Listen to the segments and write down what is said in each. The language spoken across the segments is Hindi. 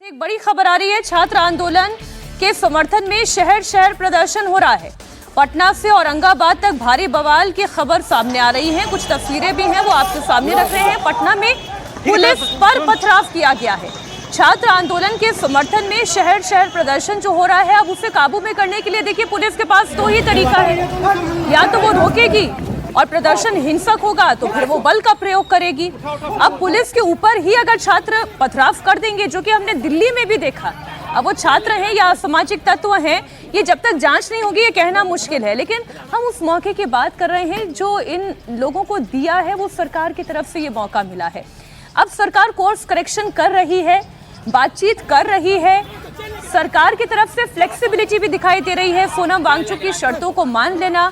एक बड़ी खबर आ रही है। छात्र आंदोलन के समर्थन में शहर शहर प्रदर्शन हो रहा है। पटना से औरंगाबाद तक भारी बवाल की खबर सामने आ रही है। कुछ तस्वीरें भी हैं, वो आपके सामने रख रहे हैं। पटना में पुलिस पर पथराव किया गया है। छात्र आंदोलन के समर्थन में शहर शहर प्रदर्शन जो हो रहा है, अब उसे काबू में करने के लिए देखिए पुलिस के पास दो ही तरीका है। या तो वो रोकेगी और प्रदर्शन हिंसक होगा तो फिर वो बल का प्रयोग करेगी। अब पुलिस के ऊपर ही अगर छात्र पथराव कर देंगे, जो कि हमने दिल्ली में भी देखा, अब वो छात्र हैं या असामाजिक तत्व हैं, ये जब तक जांच नहीं होगी ये कहना मुश्किल है। लेकिन हम उस मौके की बात कर रहे हैं जो इन लोगों को दिया है, वो सरकार की तरफ से ये मौका मिला है। अब सरकार कोर्स करेक्शन कर रही है, बातचीत कर रही है। सरकार की तरफ से फ्लेक्सिबिलिटी भी दिखाई दे रही है। सोनम वांगचुक की शर्तों को मान लेना।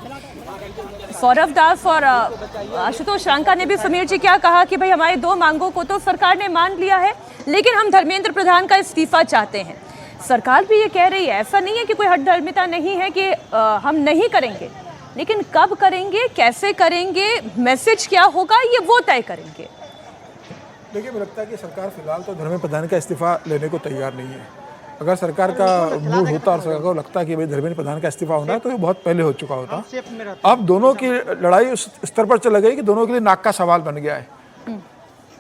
सौरभ दास और आशुतोष रांका ने भी, समीर जी क्या कहा कि भाई हमारी दो मांगों को तो सरकार ने मान लिया है, लेकिन हम धर्मेंद्र प्रधान का इस्तीफा चाहते हैं। सरकार भी ये कह रही है, ऐसा नहीं है कि कोई हठधर्मिता नहीं है कि हम नहीं करेंगे, लेकिन कब करेंगे, कैसे करेंगे, मैसेज क्या होगा, ये वो तय करेंगे। देखिए, मुझे लगता है कि सरकार फिलहाल तो धर्मेंद्र प्रधान का इस्तीफा लेने को तैयार नहीं है। अगर सरकार का मूड होता और सरकार को लगता है कि भाई धर्मेंद्र प्रधान का इस्तीफा होना है तो ये बहुत पहले हो चुका होता। अब दोनों की लड़ाई उस स्तर पर चल गई कि दोनों के लिए नाक का सवाल बन गया है।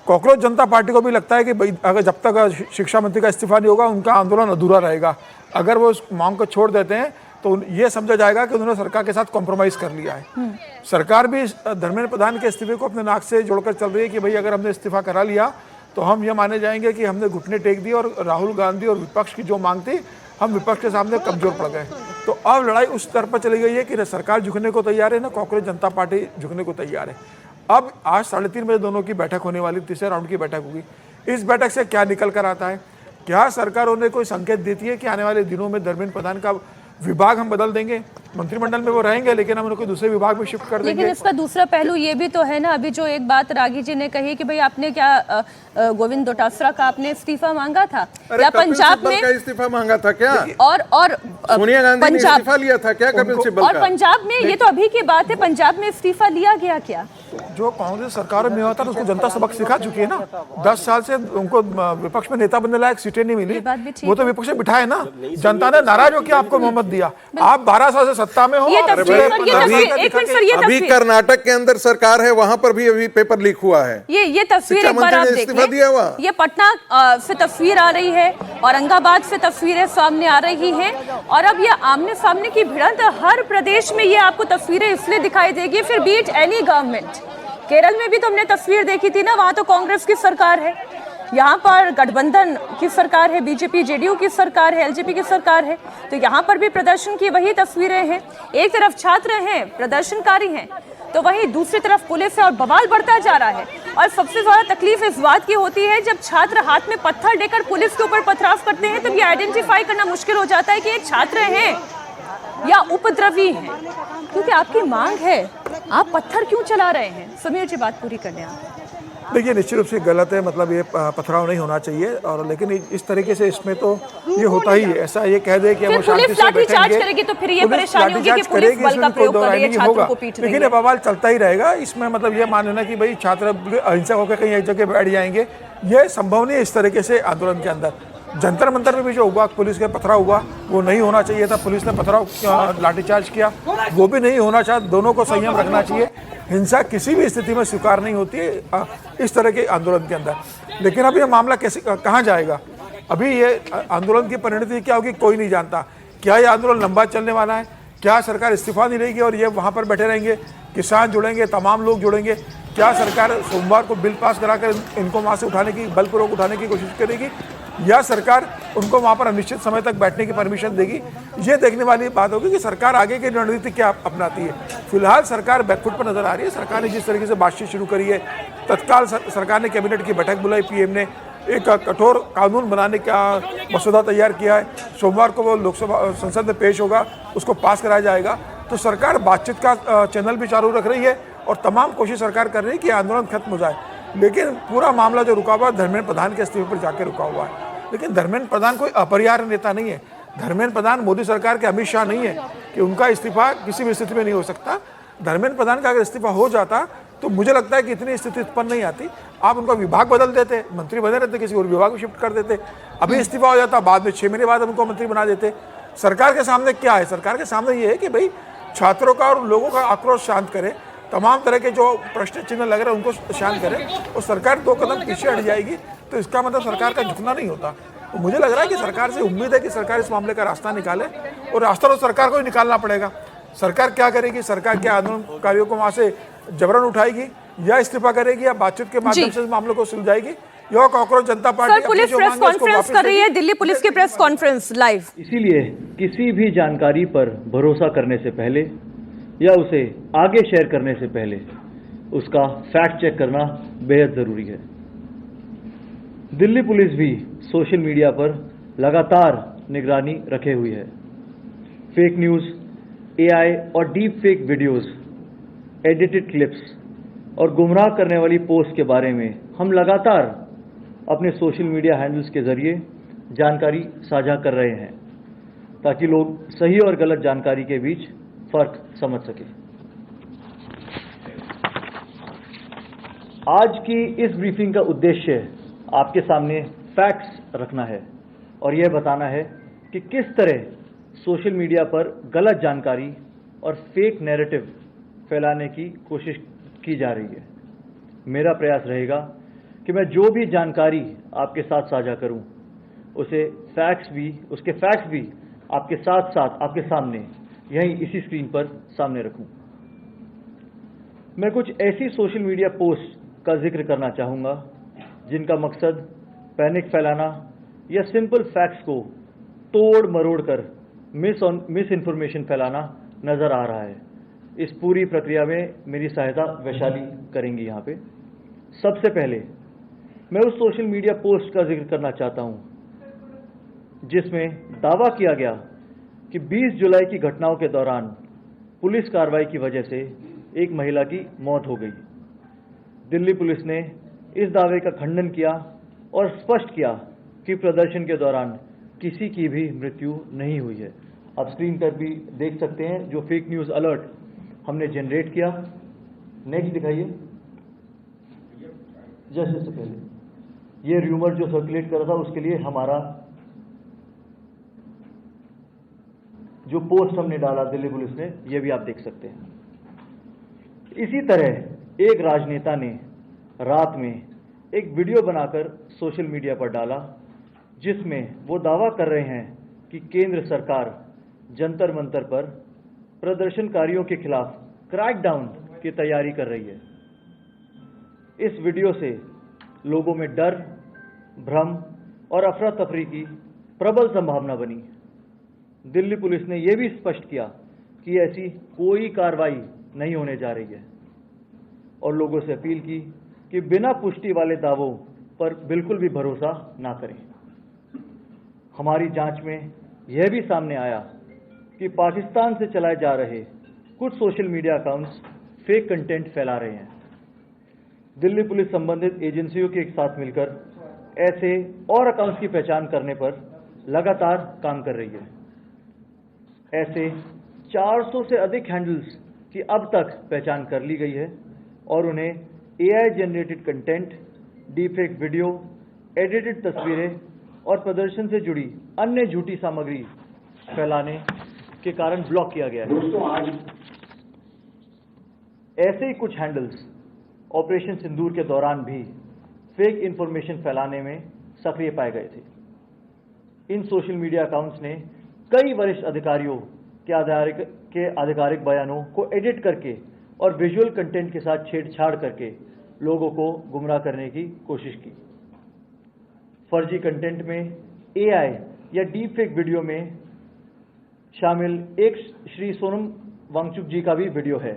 कॉकरोच जनता पार्टी को भी लगता है कि भाई अगर जब तक शिक्षा मंत्री का इस्तीफा नहीं होगा उनका आंदोलन अधूरा रहेगा। अगर वो उस मांग को छोड़ देते हैं तो ये समझा जाएगा कि उन्होंने सरकार के साथ कॉम्प्रोमाइज़ कर लिया है। सरकार भी धर्मेंद्र प्रधान के इस्तीफे को अपने नाक से जोड़कर चल रही है कि भाई अगर हमने इस्तीफा करा लिया तो हम ये माने जाएंगे कि हमने घुटने टेक दिए और राहुल गांधी और विपक्ष की जो मांग थी, हम विपक्ष के सामने कमजोर पड़ गए। तो अब लड़ाई उस स्तर पर चली गई है कि न सरकार झुकने को तैयार है, न कॉकरोच जनता पार्टी झुकने को तैयार है। अब आज 3:30 बजे दोनों की बैठक होने वाली, तीसरे राउंड की बैठक होगी। इस बैठक से क्या निकल कर आता है? क्या सरकार उन्हें कोई संकेत देती है कि आने वाले दिनों में धर्मेंद्र प्रधान का विभाग हम बदल देंगे, मंत्रिमंडल में वो रहेंगे लेकिन हम उनको दूसरे विभाग में शिफ्ट कर देंगे? लेकिन इसका दूसरा पहलू ये भी तो है ना, अभी जो एक बात रागी जी ने कही कि भाई आपने क्या गोविंद डोटासरा का आपने इस्तीफा मांगा था, या पंजाब में इस्तीफा मांगा था क्या? और सोनिया गांधी ने इस्तीफा लिया था क्या कपिल सिब्बल का? और पंजाब में, ये तो अभी की बात है, पंजाब में इस्तीफा लिया गया क्या? जो कांग्रेस सरकार में हुआ था उसको जनता सबक सिखा चुकी है ना। 10 साल से उनको विपक्ष में नेता बनने लायक सीटें नहीं मिली, वो तो विपक्ष में बिठाए ना। जनता ने नाराज होकर आपको मोहम्मद दिया। आप 12 साल से सत्ता में हो। अभी कर्नाटक के अंदर सरकार है, वहां पर भी अभी पेपर लीक हुआ है। ये तस्वीर एक बार आप देखिए। ये पटना से तस्वीर आ रही है, औरंगाबाद से तस्वीरें सामने आ रही हैं, और अब ये आमने सामने की भिड़ंत हर प्रदेश में ये आपको तस्वीरें इसलिए दिखाई देगी। फिर बीट एनी गवर्नमेंट, केरल में भी तो हमने तस्वीर देखी थी ना, वहां तो कांग्रेस की सरकार है, यहाँ पर गठबंधन की सरकार है, बीजेपी जेडीयू की सरकार है, एलजेपी की सरकार है। तो यहाँ पर भी प्रदर्शन की वही तस्वीरें हैं। एक तरफ छात्र हैं, प्रदर्शनकारी हैं, तो वहीं दूसरी तरफ पुलिस है और बवाल बढ़ता जा रहा है। और सबसे ज्यादा तकलीफ इस बात की होती है जब छात्र हाथ में पत्थर लेकर पुलिस के ऊपर पथराव करते हैं, तब ये आइडेंटिफाई करना मुश्किल हो जाता है कि ये छात्र हैं या उपद्रवी हैं, क्योंकि आपकी मांग है, आप पत्थर क्यों चला रहे हैं? समीर जी बात पूरी करने आप। देखिए, निश्चित रूप से गलत है, मतलब ये पथराव नहीं होना चाहिए। और लेकिन इस तरीके से इसमें तो ये होता ही है। ऐसा ये कह दे कि वो शांति से बैठेंगे, करेगी तो फिर ये परेशानी होगी कि पुलिस बल का प्रयोग कर रही है, छात्रों को पीट रही है। लेकिन ये बवाल चलता ही रहेगा। इसमें मतलब ये मान लेना कि भाई छात्र अहिंसक होकर कहीं एक जगह बैठ जाएंगे, ये संभव नहीं है। इस तरीके से आंदोलन के अंदर जंतर मंतर में भी जो हुआ, पुलिस के पथराव हुआ, वो नहीं होना चाहिए था। पुलिस ने पथराव लाठीचार्ज किया, वो भी नहीं होना चाहिए। दोनों को संयम रखना चाहिए। हिंसा किसी भी स्थिति में स्वीकार नहीं होती है इस तरह के आंदोलन के अंदर। लेकिन अब ये मामला कैसे कहाँ जाएगा? अभी ये आंदोलन की परिणति क्या होगी कोई नहीं जानता। क्या ये आंदोलन लंबा चलने वाला है? क्या सरकार इस्तीफा नहीं लेगी और ये वहाँ पर बैठे रहेंगे? किसान जुड़ेंगे, तमाम लोग जुड़ेंगे? क्या सरकार सोमवार को बिल पास कराकर इनको वहाँ से उठाने की, बलपूर्वक उठाने की कोशिश करेगी, या सरकार उनको वहाँ पर अनिश्चित समय तक बैठने की परमिशन देगी? ये देखने वाली बात होगी कि सरकार आगे की रणनीति क्या अपनाती है। फिलहाल सरकार बैकफुट पर नजर आ रही है। सरकार ने जिस तरीके से बातचीत शुरू करी है, तत्काल सरकार ने कैबिनेट की बैठक बुलाई, पीएम ने एक कठोर कानून बनाने का मसौदा तैयार किया है। सोमवार को वो लोकसभा संसद में पेश होगा, उसको पास कराया जाएगा। तो सरकार बातचीत का चैनल भी चालू रख रही है और तमाम कोशिश सरकार कर रही है कि आंदोलन खत्म हो जाए। लेकिन पूरा मामला जो रुका हुआ है धर्मेंद्र प्रधान के इस्तीफे पर जाके रुका हुआ है। लेकिन धर्मेंद्र प्रधान कोई अपरिहार्य नेता नहीं है। धर्मेंद्र प्रधान मोदी सरकार के अमित शाह नहीं है कि उनका इस्तीफा किसी भी स्थिति में नहीं हो सकता। धर्मेंद्र प्रधान का अगर इस्तीफा हो जाता तो मुझे लगता है कि इतनी स्थिति उत्पन्न नहीं आती। आप उनका विभाग बदल देते, मंत्री बने रहते, किसी और विभाग में शिफ्ट कर देते, अभी इस्तीफा हो जाता, बाद में 6 महीने बाद उनको मंत्री बना देते। सरकार के सामने क्या है? सरकार के सामने ये है कि भाई छात्रों का और लोगों का आक्रोश शांत करे, तमाम तरह के जो प्रश्न चिन्ह लग रहे हैं उनको शांत करे, और सरकार 2 कदम पीछे हट जाएगी तो इसका मतलब सरकार का झुकना नहीं होता। तो मुझे लग रहा है कि सरकार से उम्मीद है कि सरकार इस मामले का रास्ता निकाले, और रास्ता तो सरकार को ही निकालना पड़ेगा। सरकार क्या करेगी? सरकार क्या आंदोलनकारियों को वहां से जबरन उठाएगी, या इस्तीफा करेगी, या बातचीत के माध्यम से इस मामले को सुलझाएगी, या कांग्रेस जनता party sir, police press conference कर रही है, दिल्ली पुलिस की प्रेस कॉन्फ्रेंस लाइव। इसीलिए किसी भी जानकारी पर भरोसा करने से पहले या उसे आगे शेयर करने से पहले उसका फैक्ट चेक करना बेहद जरूरी है। दिल्ली पुलिस भी सोशल मीडिया पर लगातार निगरानी रखे हुई है। फेक न्यूज़, एआई और deep fake videos, edited clips और गुमराह करने वाली पोस्ट के बारे में हम लगातार अपने सोशल मीडिया हैंडल्स के जरिए जानकारी साझा कर रहे हैं, ताकि लोग सही और गलत जानकारी के बीच फर्क समझ सकें। आज की इस ब्रीफिंग का उद्देश्य आपके सामने फैक्ट्स रखना है और यह बताना है कि किस तरह सोशल मीडिया पर गलत जानकारी और फेक नैरेटिव फैलाने की कोशिश की जा रही है। मेरा प्रयास रहेगा कि मैं जो भी जानकारी आपके साथ साझा करूं, उसके फैक्ट्स भी आपके साथ साथ आपके सामने यहीं इसी स्क्रीन पर सामने रखूं। मैं कुछ ऐसी सोशल मीडिया पोस्ट का जिक्र करना चाहूँगा जिनका मकसद पैनिक फैलाना या सिंपल फैक्ट्स को तोड़ मरोड़ कर मिस इन्फॉर्मेशन फैलाना नज़र आ रहा है। इस पूरी प्रक्रिया में मेरी सहायता वैशाली करेंगी। यहाँ पे सबसे पहले मैं उस सोशल मीडिया पोस्ट का जिक्र करना चाहता हूँ जिसमें दावा किया गया कि 20 जुलाई की घटनाओं के दौरान पुलिस कार्रवाई की वजह से एक महिला की मौत हो गई। दिल्ली पुलिस ने इस दावे का खंडन किया और स्पष्ट किया कि प्रदर्शन के दौरान किसी की भी मृत्यु नहीं हुई है। आप स्क्रीन पर भी देख सकते हैं जो फेक न्यूज़ अलर्ट हमने जनरेट किया। नेक्स्ट दिखाइए। जैसे से पहले ये र्यूमर जो सर्कुलेट कर रहा था उसके लिए हमारा जो पोस्ट हमने डाला दिल्ली पुलिस ने, ये भी आप देख सकते हैं। इसी तरह एक राजनेता ने रात में एक वीडियो बनाकर सोशल मीडिया पर डाला जिसमें वो दावा कर रहे हैं कि केंद्र सरकार जंतर मंतर पर प्रदर्शनकारियों के खिलाफ क्रैकडाउन की तैयारी कर रही है। इस वीडियो से लोगों में डर, भ्रम और अफरा तफरी की प्रबल संभावना बनी। दिल्ली पुलिस ने यह भी स्पष्ट किया कि ऐसी कोई कार्रवाई नहीं होने जा रही है और लोगों से अपील की कि बिना पुष्टि वाले दावों पर बिल्कुल भी भरोसा ना करें। हमारी जांच में यह भी सामने आया कि पाकिस्तान से चलाए जा रहे कुछ social media accounts fake content फैला रहे हैं। दिल्ली पुलिस संबंधित एजेंसियों के साथ मिलकर ऐसे और अकाउंट्स की पहचान करने पर लगातार काम कर रही है। ऐसे 400 से अधिक हैंडल्स की अब तक पहचान कर ली गई है और उन्हें AI generated content, deepfake video, edited तस्वीरें और प्रदर्शन से जुड़ी अन्य झूठी सामग्री फैलाने के कारण ब्लॉक किया गया है। दोस्तों, आज ऐसे ही कुछ हैंडल्स ऑपरेशन सिंदूर के दौरान भी फेक इंफॉर्मेशन फैलाने में सक्रिय पाए गए थे। इन सोशल मीडिया अकाउंट्स ने कई वरिष्ठ अधिकारियों के आधिकारिक बयानों को एडिट करके और विजुअल कंटेंट के साथ छेड़छाड़ करके लोगों को गुमराह करने की कोशिश की। फर्जी कंटेंट में एआई या डीप फेक वीडियो में शामिल एक श्री सोनम वांगचुक जी का भी वीडियो है,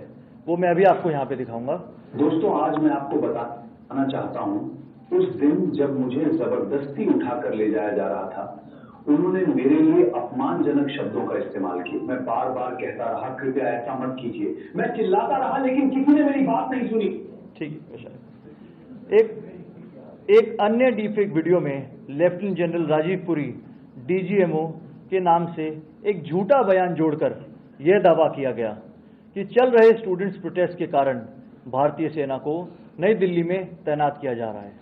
वो मैं अभी आपको यहाँ पे दिखाऊंगा। दोस्तों, आज मैं आपको बताना चाहता हूँ, उस दिन जब मुझे जबरदस्ती उठाकर ले जाया जा रहा था, उन्होंने मेरे लिए अपमानजनक शब्दों का इस्तेमाल किया। मैं बार बार कहता रहा, कृपया ऐसा मत कीजिए। मैं चिल्लाता रहा, लेकिन किसी ने मेरी बात नहीं सुनी। ठीक है। एक अन्य डीफेक वीडियो में lieutenant general Rajiv Puri DGMO के नाम से एक झूठा बयान जोड़कर यह दावा किया गया कि चल रहे स्टूडेंट्स प्रोटेस्ट के कारण भारतीय सेना को नई दिल्ली में तैनात किया जा रहा है।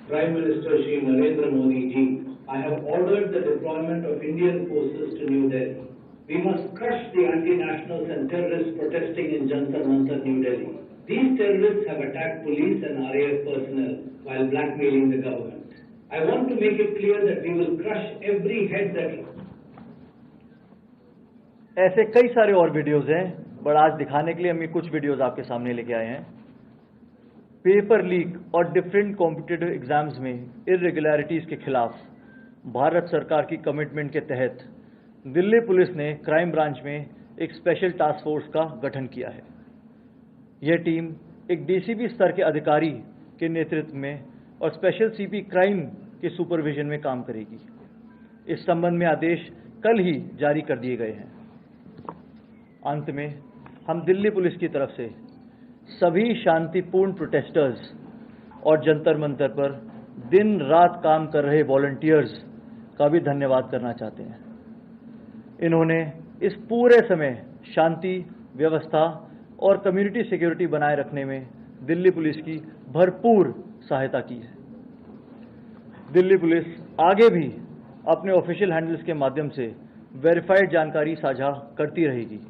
Prime Minister Shri Narendra Modi ji, I have ordered the deployment of Indian forces to New Delhi. We must crush the anti-nationals and terrorists protesting in Jantar Mantar, New Delhi. These terrorists have attacked police and RAF personnel while blackmailing the government. I want to make it clear that we will crush every head that... ऐसे कई सारे और वीडियोस हैं, बट आज दिखाने के लिए हम ये कुछ वीडियोस आपके सामने लेके आए हैं। पेपर लीक और डिफरेंट कॉम्पिटिटिव एग्जाम्स में इरेगुलरिटीज के खिलाफ भारत सरकार की कमिटमेंट के तहत दिल्ली पुलिस ने क्राइम ब्रांच में एक स्पेशल टास्क फोर्स का गठन किया है। यह टीम एक डीसीपी स्तर के अधिकारी के नेतृत्व में और स्पेशल सीपी क्राइम के सुपरविजन में काम करेगी। इस संबंध में आदेश कल ही जारी कर दिए गए हैं। अंत में हम दिल्ली पुलिस की तरफ से सभी शांतिपूर्ण प्रोटेस्टर्स और जंतर मंतर पर दिन रात काम कर रहे वॉलंटियर्स का भी धन्यवाद करना चाहते हैं। इन्होंने इस पूरे समय शांति, व्यवस्था और कम्युनिटी सिक्योरिटी बनाए रखने में दिल्ली पुलिस की भरपूर सहायता की है। दिल्ली पुलिस आगे भी अपने ऑफिशियल हैंडल्स के माध्यम से वेरीफाइड जानकारी साझा करती रहेगी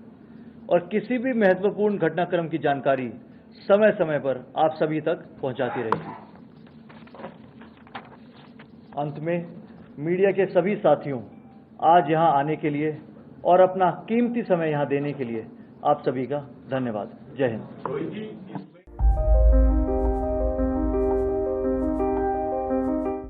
और किसी भी महत्वपूर्ण घटनाक्रम की जानकारी समय समय पर आप सभी तक पहुंचाती रहेगी। अंत में मीडिया के सभी साथियों, आज यहां आने के लिए और अपना कीमती समय यहां देने के लिए आप सभी का धन्यवाद। जय हिंद।